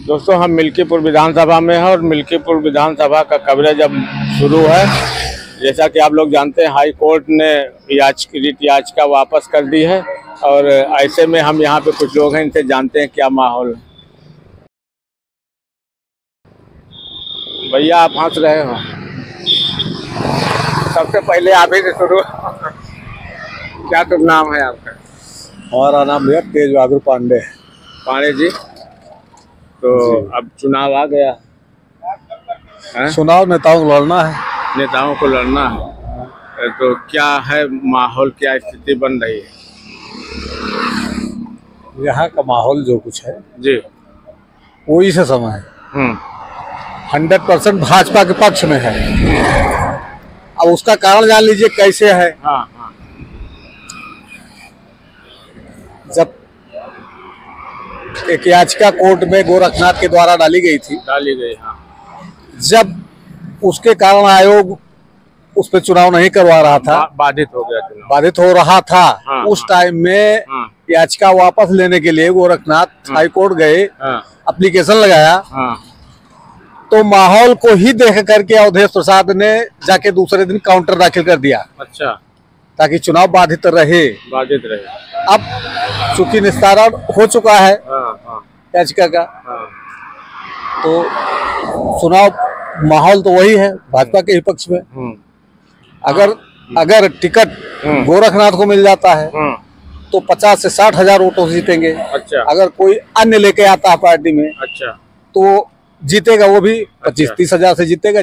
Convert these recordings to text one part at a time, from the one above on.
दोस्तों हम मिल्कीपुर विधानसभा में हैं और मिल्कीपुर विधानसभा का कवरेज अब शुरू है। जैसा कि आप लोग जानते हैं, हाई कोर्ट ने रिट याचिका वापस कर दी है और ऐसे में हम यहाँ पे कुछ लोग हैं, इनसे जानते हैं क्या माहौल है। भैया आप हंस रहे हो, सबसे पहले आप ही से शुरू। क्या तो नाम है आपका? हमारा नाम भैया तेज बहादुर पांडे है। पांडे जी, तो अब चुनाव आ गया है? चुनाव नेताओं को लड़ना है। नेताओं को लड़ना है, तो क्या है माहौल, क्या स्थिति बन रही है यहाँ का माहौल? जो कुछ है जी वही से समय है। 100% भाजपा के पक्ष में है। अब उसका कारण जान लीजिए कैसे है। हाँ। जब एक याचिका कोर्ट में गोरखनाथ के द्वारा डाली गई थी, हाँ। जब उसके कारण आयोग उस पर चुनाव नहीं करवा रहा था, बाधित हो गया चुनाव, बाधित हो रहा था। हाँ, उस टाइम में याचिका वापस लेने के लिए गोरखनाथ हाई कोर्ट गए, एप्लीकेशन लगाया। तो माहौल को ही देख करके अवधेश प्रसाद ने जाके दूसरे दिन काउंटर दाखिल कर दिया। अच्छा, ताकि चुनाव बाधित रहे। अब चूंकि निस्तारण हो चुका है याचिका का, तो चुनाव माहौल तो वही है भाजपा के ही पक्ष में। अगर टिकट गोरखनाथ को मिल जाता है तो 50 से 60 हजार वोटों से जीतेंगे। अच्छा। अगर कोई अन्य लेके आता है पार्टी में, अच्छा, तो जीतेगा वो भी 25-30 हजार से जीतेगा।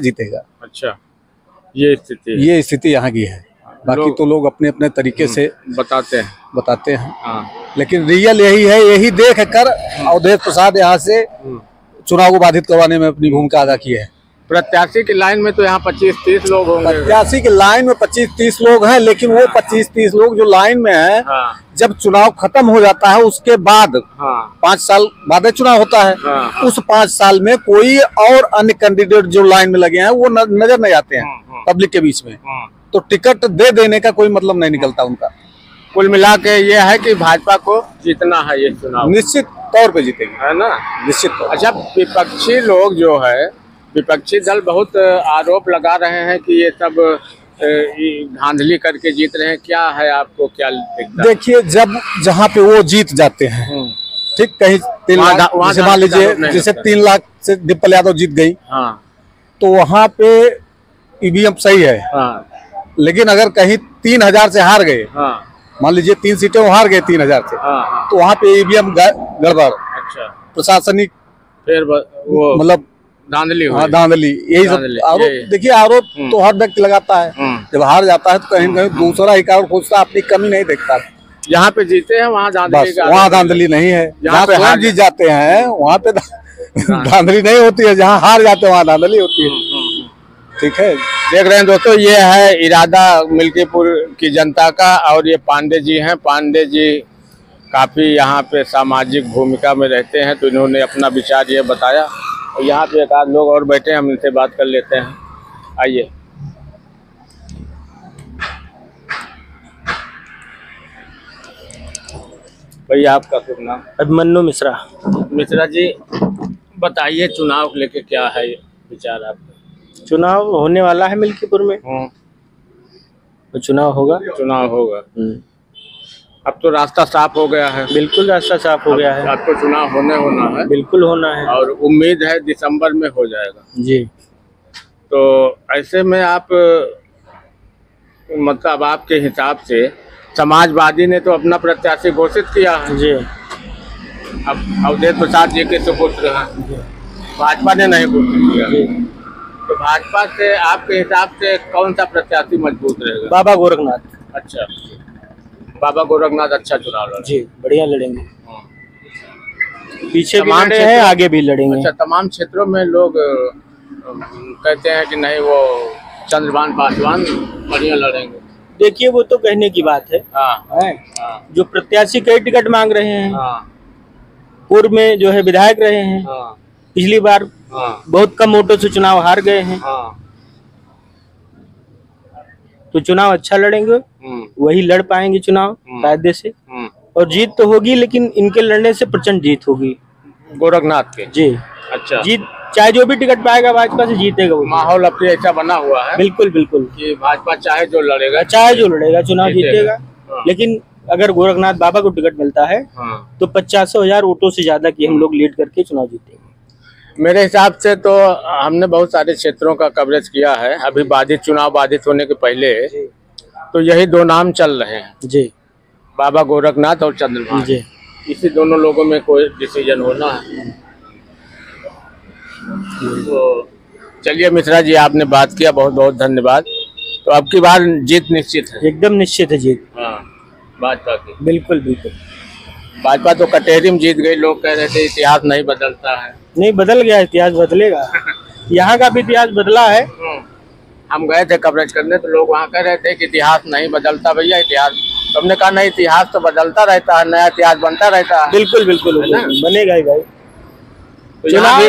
अच्छा, ये स्थिति यहाँ की है। बाकी तो लोग अपने अपने तरीके से बताते हैं। लेकिन रियल यही है। यही देख कर अवधेश प्रसाद यहाँ से चुनाव को बाधित करवाने में अपनी भूमिका अदा की है। प्रत्याशी की लाइन में तो यहाँ 25-30 लोग होंगे। प्रत्याशी की लाइन में 25-30 लोग हैं, लेकिन वो 25-30 लोग जो लाइन में है, जब चुनाव खत्म हो जाता है उसके बाद 5 साल बाद चुनाव होता है। उस 5 साल में कोई और अन्य कैंडिडेट जो लाइन में लगे हैं वो नजर नहीं आते हैं पब्लिक के बीच में। तो टिकट दे देने का कोई मतलब नहीं निकलता उनका। कुल मिला के ये है कि भाजपा को जीतना है ये चुनाव, निश्चित तौर पे जीतेगी, है ना? निश्चित तौर। अच्छा, विपक्षी लोग जो है, विपक्षी दल बहुत आरोप लगा रहे हैं कि ये सब धांधली करके जीत रहे हैं। क्या है, आपको क्या दिखता है? देखिए, जब जहाँ पे वो जीत जाते हैं, ठीक, कहीं 3 लाख, मान लीजिए जैसे 3 लाख से डिम्पल यादव जीत गई, तो वहाँ पे ईवीएम सही है। लेकिन अगर कहीं 3000 से हार गए, मान लीजिए 3 सीटें वो हार गए 3000 से, तो वहाँ पे ईवीएम गड़बड़। अच्छा। प्रशासनिक फिर वो मतलब धांधली, यही सब आरोप। देखिए, आरोप तो हर व्यक्ति लगाता है। जब हार जाता है तो कहीं कहीं दूसरा ही कारण खोजता है, अपनी कमी नहीं देखता। यहाँ पे जीते हैं वहाँ धांधली नहीं है। जहाँ पे हार जीत जाते हैं वहाँ पे धांधली नहीं होती है। जहाँ हार जाते हैं वहाँ धांधली होती है। ठीक है, देख रहे हैं दोस्तों, ये है इरादा मिल्कीपुर की जनता का। और ये पांडे जी हैं। पांडे जी काफ़ी यहाँ पे सामाजिक भूमिका में रहते हैं, तो इन्होंने अपना विचार ये बताया। और यहाँ पे एक आध लोग और बैठे हैं, हम इनसे बात कर लेते हैं। आइए। भैया आपका शुभ नाम? अभिमन्यु मिश्रा। मिश्रा जी, बताइए चुनाव को लेके क्या है विचार आपका? चुनाव होने वाला है मिल्कीपुर में। तो चुनाव होगा। अब तो रास्ता साफ हो गया है। बिल्कुल रास्ता साफ हो गया है। अब तो चुनाव होना है। बिल्कुल होना है, और उम्मीद है दिसंबर में हो जाएगा जी। तो ऐसे में आप, मतलब आपके हिसाब से समाजवादी ने तो अपना प्रत्याशी घोषित किया है जी। अब अवधेश प्रसाद जी के सुपुत्र हैं, भाजपा ने नहीं घोषित किया। तो भाजपा से आपके हिसाब से कौन सा प्रत्याशी मजबूत रहेगा? बाबा गोरखनाथ। अच्छा, बाबा गोरखनाथ अच्छा चुनाव लड़ेंगे जी, बढ़िया लड़ेंगे। पीछे भी लड़े हैं, आगे भी लड़ेंगे। अच्छा, तमाम क्षेत्रों में लोग कहते हैं कि नहीं, वो चंद्रभान पासवान बढ़िया लड़ेंगे। देखिए, वो तो कहने की बात है। जो प्रत्याशी कई टिकट मांग रहे हैं, पूर्व में जो है विधायक रहे हैं, पिछली बार बहुत कम वोटों से चुनाव हार गए हैं। तो चुनाव अच्छा लड़ेंगे, वही लड़ पाएंगे चुनाव कायदे से। और जीत तो होगी, लेकिन इनके लड़ने से प्रचंड जीत होगी। गोरखनाथ के। जी अच्छा, जीत चाहे जो भी टिकट पाएगा भाजपा से जीतेगा वो। माहौल अब ऐसा बना हुआ है बिल्कुल बिल्कुल कि भाजपा चाहे जो लड़ेगा चुनाव जीतेगा। हाँ। लेकिन अगर गोरखनाथ बाबा को टिकट मिलता है हाँ। तो 50,000 वोटों से ज्यादा की हम लोग लीड करके चुनाव जीतेंगे। मेरे हिसाब से तो हमने बहुत सारे क्षेत्रों का कवरेज किया है। अभी चुनाव बाधित होने के पहले तो यही दो नाम चल रहे हैं जी, बाबा गोरखनाथ और चंद्रभान जी। इसी दोनों लोगों में कोई डिसीजन होना है। तो चलिए मिश्रा जी, आपने बात किया, बहुत बहुत धन्यवाद। तो अब की बार जीत निश्चित है? एकदम निश्चित है जीत। हाँ, भाजपा की। बिल्कुल बिल्कुल। भाजपा तो कटेरी में जीत गई, लोग कह रहे थे इतिहास नहीं बदलता है। नहीं, बदल गया, इतिहास बदलेगा। यहाँ का भी इतिहास बदला है। हम गए थे कवरेज करने तो लोग वहाँ कह रहे थे कि इतिहास नहीं बदलता भैया, इतिहास। तो हमने कहा नहीं, इतिहास तो बदलता रहता है, नया इतिहास बनता रहता है। बिल्कुल बिल्कुल बनेगा ही भाई। तो चुनाव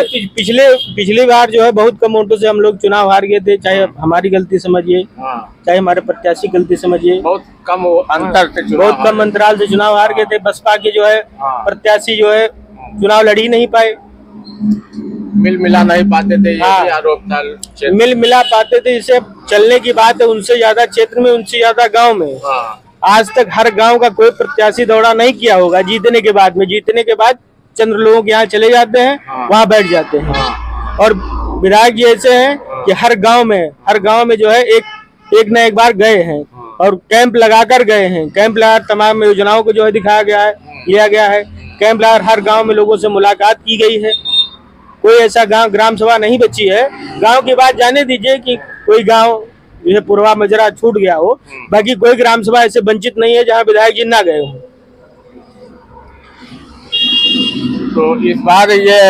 पिछली बार जो है बहुत कम वोटों से हम लोग चुनाव हार गए थे, चाहे हमारी गलती समझिए, चाहे हमारे प्रत्याशी गलती समझिए। बहुत कम अंतर से, बहुत कम अंतराल से चुनाव हार गए थे। बसपा के जो है प्रत्याशी जो है चुनाव लड़ ही नहीं पाए, मिल मिला नहीं पाते थे। ये आरोप था, मिल मिला पाते थे। इसे चलने की बात है, उनसे ज्यादा क्षेत्र में, उनसे ज्यादा गांव में। आज तक हर गांव का कोई प्रत्याशी दौरा नहीं किया होगा। जीतने के बाद चंद्र लोगों के यहाँ चले जाते हैं, वहाँ बैठ जाते हैं। और विधायक जी ऐसे हैं कि हर गांव में जो है एक न एक बार गए हैं और कैंप लगाकर गए हैं। कैंप लगाकर तमाम योजनाओं को जो है दिखाया गया है, लिया गया है। कैंप लगाकर हर गांव में लोगों से मुलाकात की गई है। कोई ऐसा गांव ग्राम सभा नहीं बची है। गांव की बात जाने दीजिए कि कोई गांव ये पूर्वा मजरा छूट गया हो, बाकी कोई ग्राम सभा ऐसे वंचित नहीं है जहां विधायक जी ना गए हो। तो इस बार ये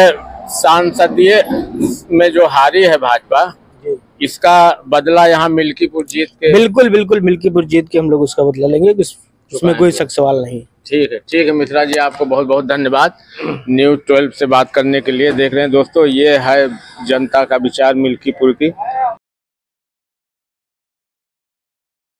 सांसदीय में जो हारी है भाजपा, इसका बदला यहाँ मिल्कीपुर जीत के। बिल्कुल मिल्कीपुर जीत के हम लोग उसका बदला लेंगे, उसमें कोई शक सवाल नहीं। ठीक है मिश्रा जी, आपको बहुत बहुत धन्यवाद न्यूज़ 12 से बात करने के लिए। देख रहे हैं दोस्तों, ये है जनता का विचार मिल्कीपुर की।